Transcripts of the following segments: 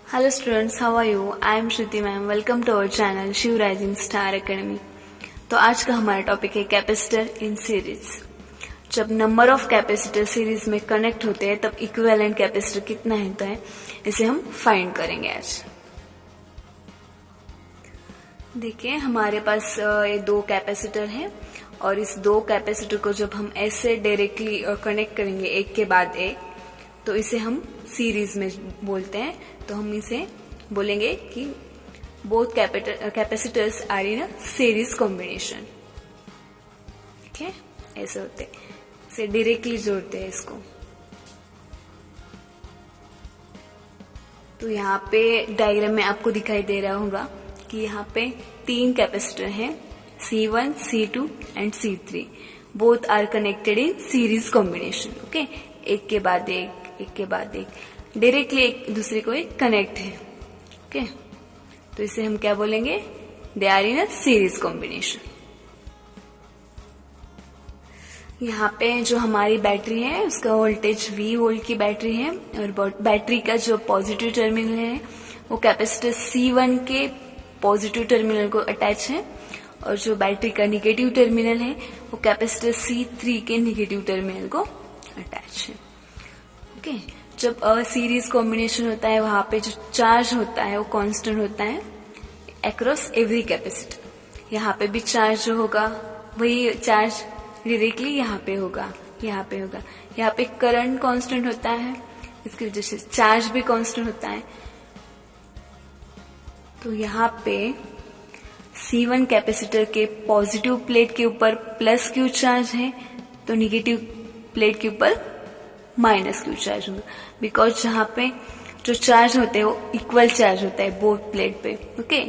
Hello students, how are you? I am Shruti ma'am. Welcome to our channel Shiv rising star academy. तो आज का हमारा topic है capacitor in series. जब number of capacitor series में connect होते हैं तब इक्विवेलेंट कैपेसिटर कितना होता है, इसे हम फाइंड करेंगे आज। देखिए हमारे पास ये दो कैपेसिटर हैं और इस दो कैपेसिटर को जब हम ऐसे डायरेक्टली कनेक्ट करेंगे एक के बाद एक, तो इसे हम सीरीज में बोलते हैं। तो हम इसे बोलेंगे कि both capacitors are in a series combination. ठीक है, ऐसे होते इसे डायरेक्टली जोड़ते हैं इसको। तो यहाँ पे डायग्राम में आपको दिखाई दे रहा होगा कि यहाँ पे तीन कैपेसिटर हैं, C1, C2 and C3। Both are connected in series combination. Okay, एक के बाद एक के बाद एक, डायरेक्टली एक दूसरे को एक कनेक्ट है। ओके, तो इसे हम क्या बोलेंगे? They are in a series combination. यहाँ पे जो हमारी बैटरी है उसका वोल्टेज V वोल्ट की बैटरी है और बैटरी का जो पॉजिटिव टर्मिनल है वो कैपेसिटर C1 के पॉजिटिव टर्मिनल को अटैच है और जो बैटरी का निगेटिव टर्मिनल है वो कैपेसिटर C3 के निगेटिव टर्मिनल को अटैच है। ओके, जब सीरीज कॉम्बिनेशन होता है वहां पे जो चार्ज होता है वो कांस्टेंट होता है अक्रॉस एवरी कैपेसिटर। यहाँ पे भी चार्ज जो होगा वही चार्ज डायरेक्टली यहाँ पे होगा, यहाँ पे होगा। यहाँ पे करंट कांस्टेंट होता है, इसकी वजह से चार्ज भी कांस्टेंट होता है। तो यहाँ पे C1 कैपेसिटर के पॉजिटिव प्लेट के ऊपर प्लस Q चार्ज है तो निगेटिव प्लेट के ऊपर माइनस Q चार्ज होगा, बिकॉज जहाँ पे जो चार्ज होते हैं वो इक्वल चार्ज होता है बोथ प्लेट पे। ओके,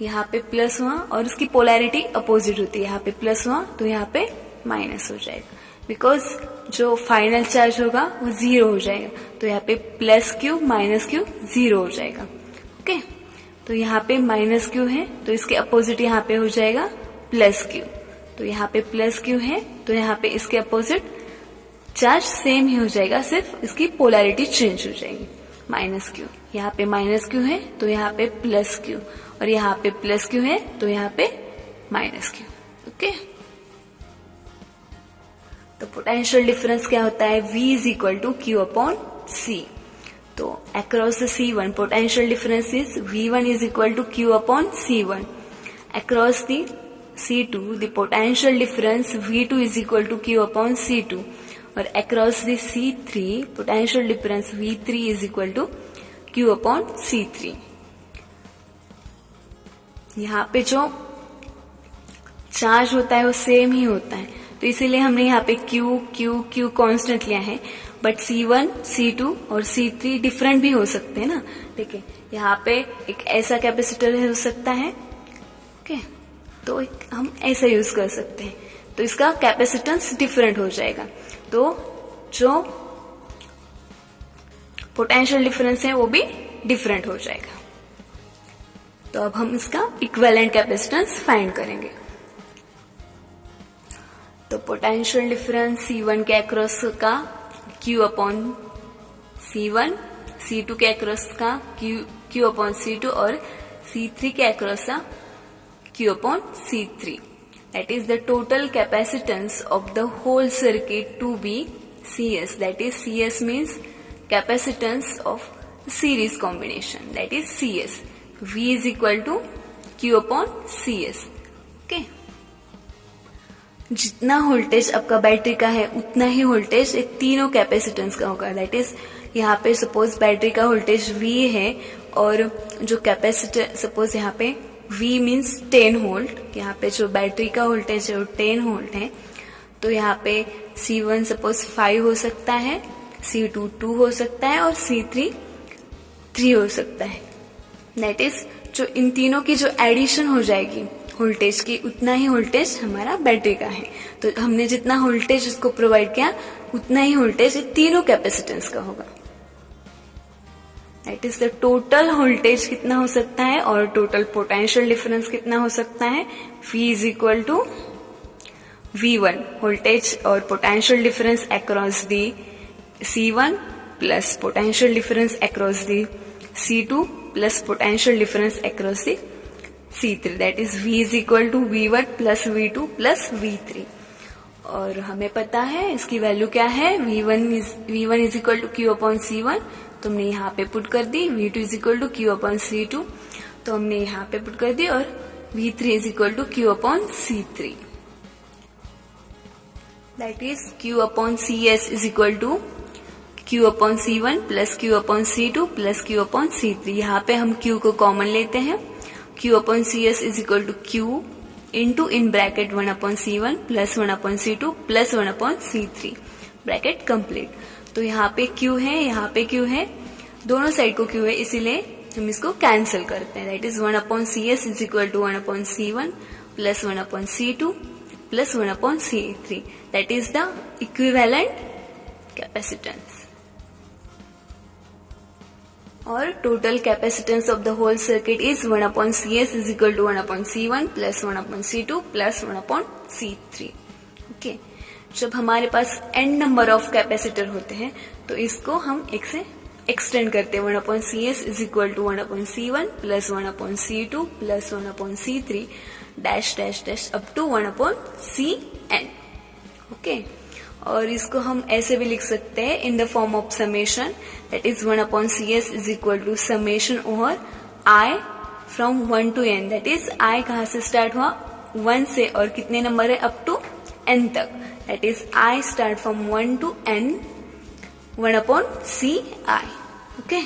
यहाँ पे प्लस हुआ और उसकी पोलैरिटी अपोजिट होती है, यहाँ पे प्लस हुआ तो यहाँ पे माइनस हो जाएगा, बिकॉज जो फाइनल चार्ज होगा वो 0 हो जाएगा। तो यहाँ पे प्लस Q माइनस Q 0 हो जाएगा। ओके, तो यहाँ पे माइनस Q है तो इसके अपोजिट यहाँ पे हो जाएगा प्लस Q। तो यहाँ पे प्लस Q है तो यहाँ पे इसके अपोजिट चार्ज सेम ही हो जाएगा, सिर्फ इसकी पोलैरिटी चेंज हो जाएगी। माइनस Q, यहाँ पे माइनस Q है तो यहाँ पे प्लस Q और यहाँ पे प्लस Q है तो यहाँ पे माइनस Q। ओके, तो पोटेंशियल डिफरेंस क्या होता है? V is equal to Q upon C। तो across the C1 potential difference is V1 is equal to Q upon C1। Across the C2 the potential difference V2 is equal to Q upon C2 और across the C3 potential difference V3 is equal to Q upon C3। यहाँ पे जो charge होता है वो same ही होता है, तो इसीलिए हमने यहाँ पे Q कांस्टेंट लिया है। बट C1, C2 और C3 डिफरेंट भी हो सकते हैं ना। देखिए यहाँ पे एक ऐसा कैपेसिटर हो सकता है, ओके, तो हम ऐसा यूज कर सकते हैं, तो इसका कैपेसिटेंस डिफरेंट हो जाएगा। तो जो पोटेंशियल डिफरेंस है वो भी डिफरेंट हो जाएगा। तो अब हम इसका इक्विवेलेंट कैपेसिटेंस फाइंड करेंगे। तो पोटेंशियल डिफरेंस C1 के अक्रॉस का Q अपॉन C1, C2 के अक्रॉस का Q अपॉन C2 और C3 के अक्रॉस का Q upon C3। That is the total capacitance of the whole circuit to be CS. That is CS means capacitance of series combination. That is CS. V is equal to Q upon CS. Okay. जितना voltage आपका battery का है उतना ही voltage एक तीनों capacitance का होगा। That is यहाँ पे सपोज बैटरी का वोल्टेज V है और जो कैपेसिटर सपोज यहाँ पे V मीन्स 10 वोल्ट, यहाँ पे जो बैटरी का वोल्टेज है वो 10 वोल्ट है। तो यहाँ पे C1 सपोज 5 हो सकता है, C2 2 हो सकता है और C3 3 हो सकता है। दैट इज जो इन तीनों की जो एडिशन हो जाएगी वोल्टेज की, उतना ही वोल्टेज हमारा बैटरी का है। तो हमने जितना वोल्टेज उसको प्रोवाइड किया उतना ही वोल्टेज तीनों कैपेसिटेंस का होगा। That is the total voltage कितना हो सकता है और टोटल पोटेंशियल डिफरेंस कितना हो सकता है? V is equal to V1 voltage और potential difference across the C1 plus potential difference across the C2 plus potential difference across the C3, that is V is equal to V1 plus V2 plus V3. और हमें पता है इसकी value क्या है, V1 is equal to Q upon C1, तो हमने यहाँ पे पुट कर दी, V2 is equal to Q upon C2, तो हमने यहाँ पे पुट कर दी, और V3 is equal to Q upon C3, that is Q upon CS is equal to Q upon C1 plus Q upon C2 plus Q upon C3. यहाँ पे हम Q को कॉमन लेते हैं, Q upon CS is equal to Q into in bracket 1 upon C1 plus 1 upon C2 plus 1 upon C3, bracket complete. तो यहाँ पे Q है, यहाँ पे Q है, दोनों साइड को Q है, इसीलिए हम इसको कैंसिल करते हैं. That is 1 upon CS is equal to 1 upon C1 plus 1 upon C2 plus 1 upon C3, that is the equivalent capacitance. और total capacitance of the whole circuit is 1 upon CS is equal to 1 upon C1 plus 1 upon C2 plus 1 upon C3. Okay, जब हमारे पास n number of capacitor होते हैं तो इसको हम एक से एक्सटेंड करते हैं. 1 upon CS is equal to 1 upon C1 plus 1 upon C2 plus 1 upon C3 dash dash dash up to 1 upon Cn. Okay, और इसको हम ऐसे भी लिख सकते हैं in the form of summation, that is 1 upon CS is equal to summation over I from 1 to n, that is I कहाँ से स्टार्ट हुआ, 1 से, और कितने नंबर है अप टू n तक, that is I start from 1 to n 1 upon Ci. Okay,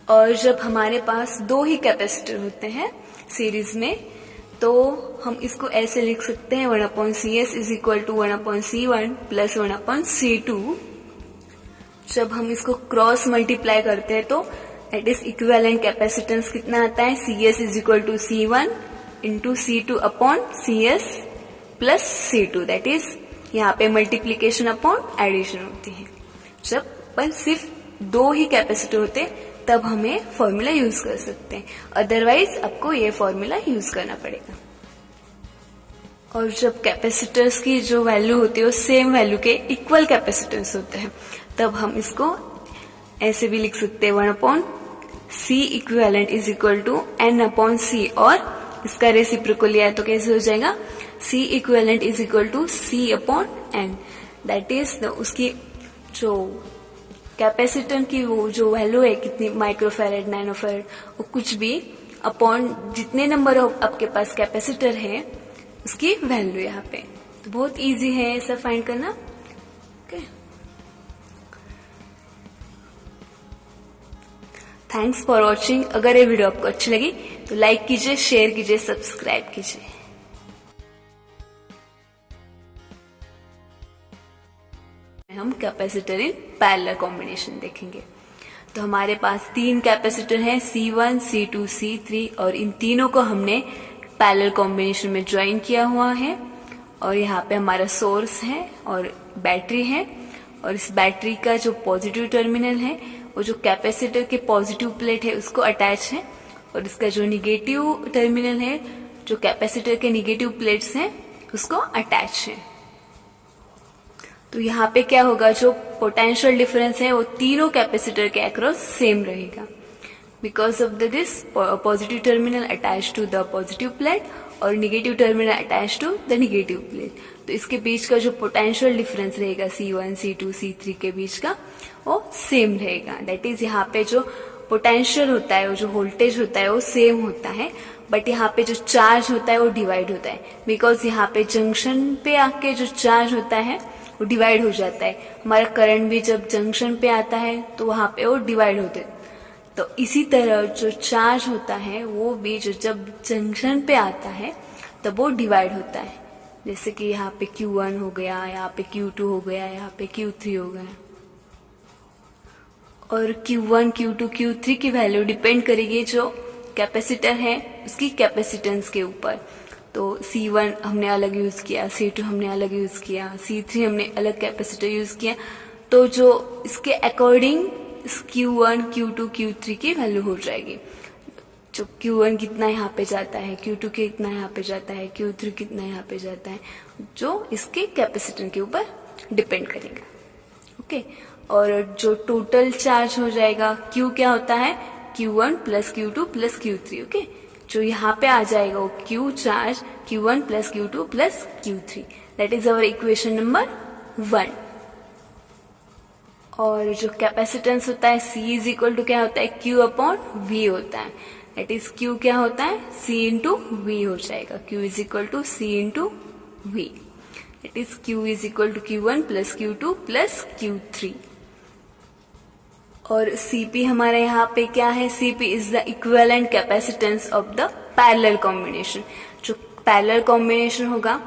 और जब हमारे पास दो ही कैपेसिटर होते हैं सीरीज में तो हम इसको ऐसे लिख सकते हैं 1 upon CS is equal to 1 upon C1 plus 1 upon C2. जब हम इसको क्रॉस मल्टीप्लाई करते हैं तो दैट इज इक्विवेलेंट कैपेसिटेंस कितना आता है, CS is equal to C1 into C2 upon CS plus C2, that is यहाँ पे मल्टीप्लीकेशन अपॉन एडिशन होती है. जब पर सिर्फ दो ही कैपेसिटर होते तब हमें फॉर्मूला यूज कर सकते हैं, अदरवाइज आपको ये फॉर्मूला यूज करना पड़ेगा. और जब कैपेसिटर्स की जो वैल्यू होती है वो सेम वैल्यू के इक्वल कैपेसिटर्स होते हैं तब हम इसको ऐसे भी लिख सकते हैं 1 upon C equivalent is equal to n upon C, और इसका रेसिप्रोकल लिया तो कैसे हो जाएगा, C equivalent is equal to C upon n, that is उसकी जो कैपेसिटर की वो जो वैल्यू है कितनी माइक्रोफेरेड, नैनोफेरेड, वो कुछ भी अपॉन जितने नंबर ऑफ आपके पास कैपेसिटर है उसकी वैल्यू यहाँ पे. तो बहुत इजी है ऐसा फाइंड करना. Okay, thanks for watching. अगर ये वीडियो आपको अच्छी लगी तो लाइक कीजिए, शेयर कीजिए, सब्सक्राइब कीजिए. हम कैपेसिटर इन पैरेलल कॉम्बिनेशन देखेंगे. तो हमारे पास तीन कैपेसिटर हैं C1, C2, C3, और इन तीनों को हमने पैरेलल कॉम्बिनेशन में ज्वाइन किया हुआ है. और यहाँ पे हमारा सोर्स है और बैटरी है, और इस बैटरी का जो पॉजिटिव टर्मिनल है वो जो कैपेसिटर के पॉजिटिव प्लेट है उसको अटैच है, और इसका जो निगेटिव टर्मिनल है जो कैपेसिटर के निगेटिव प्लेट्स हैं उसको अटैच है. तो यहाँ पे क्या होगा, जो पोटेंशियल डिफरेंस है वो तीनों कैपेसिटर के अक्रॉस सेम रहेगा, because of this positive terminal attach to the positive plate और negative terminal attach to the negative plate. तो इसके बीच का जो पोटेंशियल डिफरेंस रहेगा C1, C2, C3 के बीच का वो सेम रहेगा. दैट इज यहाँ पे जो पोटेंशियल होता है, वो जो वोल्टेज होता है वो सेम होता है, बट यहाँ पे जो चार्ज होता है वो डिवाइड होता है, बिकॉज यहाँ पे जंक्शन पे आके जो चार्ज होता है वो डिवाइड हो जाता है. हमारा करंट भी जब जंक्शन पे आता है तो वहां पे वो डिवाइड होते हैं. तो इसी तरह जो चार्ज होता है वो भी जो जब जंक्शन पे आता है तब वो डिवाइड होता है. जैसे कि यहाँ पे Q1 हो गया, यहाँ पे Q2 हो गया, यहाँ पे Q3 हो गया. और Q1, Q2, Q3 की वैल्यू डिपेंड करेगी जो कैपेसिटर है उसकी कैपेसिटेंस के ऊपर. तो C1 हमने अलग यूज किया, C2 हमने अलग यूज किया, C3 हमने अलग कैपेसिटर यूज किया. तो जो इसके अकॉर्डिंग Q1, Q2, Q3 की वैल्यू हो जाएगी. जो Q1 कितना यहाँ पे जाता है, Q2 कितना यहाँ पे जाता है, Q3 कितना यहाँ पे जाता है, जो इसके कैपेसिटर के ऊपर डिपेंड करेगा. ओके, और जो टोटल चार्ज हो जाएगा Q क्या होता है, Q1 plus Q2 plus Q3. Okay, जो यहाँ पे आ जाएगा वो Q charge Q1 plus Q2 plus Q3. That is our equation number 1. और जो कैपेसिटेंस होता है C इज इक्वल टू क्या होता है, Q अपॉन V होता है. दैट इज Q क्या होता है, C इंटू V हो जाएगा. Q is equal to C into V. That is Q is equal to Q1 plus Q2 plus Q3. और Cp हमारा यहाँ पे क्या है, Cp is the equivalent capacitance of the parallel combination. जो parallel combination होगा,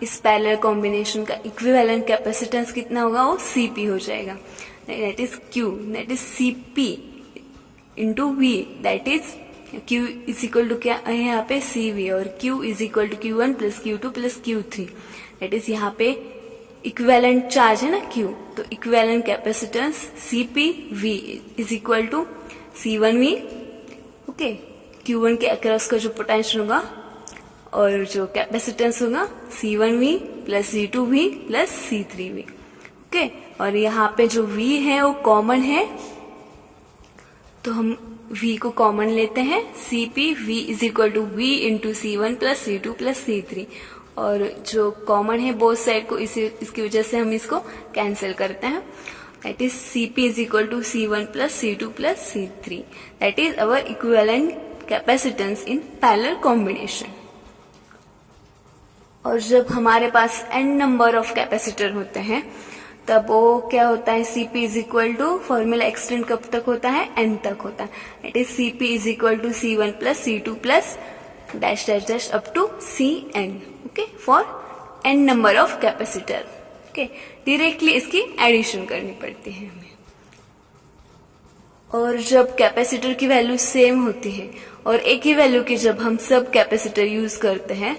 इस पैरेलल कॉम्बिनेशन का इक्विवेलेंट कैपेसिटेंस कितना होगा, वो Cp हो जाएगा. That is Q, that is Cp into V. That is Q is equal to क्या है यहाँ पे, Cv. और Q is equal to Q1 plus Q2 plus Q3. That is यहाँ पे इक्विवेलेंट चार्ज है ना Q, तो equivalent capacitance CpV is equal to C1V. Okay, Q1 के अक्रॉस का जो पोटेंशियल होगा और जो कैपेसिटेंस होगा C1V plus C2V plus C3V. Okay, और यहाँ पे जो V है वो कॉमन है, तो हम V को कॉमन लेते हैं. CpV is equal to V into C1 plus C2 plus C3. और जो कॉमन है बोथ साइड को, इसकी वजह से हम इसको कैंसिल करते हैं. That is Cp is equal to C1 plus C2 plus C3. That is our equivalent capacitance in parallel combination. और जब हमारे पास n नंबर ऑफ कैपेसिटर होते हैं तब वो क्या होता है, Cp is equal to, formula extend कब तक होता है, n तक होता है. That is Cp is equal to C1 plus C2 plus dash dash dash up to Cn. Okay, for n number of capacitor. Okay, directly इसकी addition करनी पड़ती है हमें. और जब कैपेसिटर की वैल्यू सेम होती है और एक ही वैल्यू की जब हम सब कैपेसिटर यूज करते हैं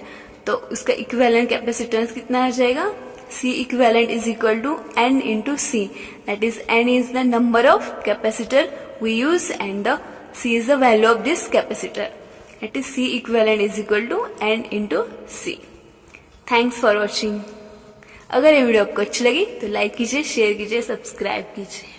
तो उसका इक्विवेलेंट कैपेसिटेंस कितना आ जाएगा, C equivalent is equal to N into C. That is, N is the number of capacitor we use and the C is the value of this capacitor. That is, C equivalent is equal to N into C. Thanks for watching. अगर ये video आपको अच्छी लगी तो like कीजिए, share कीजिए, subscribe कीजिए.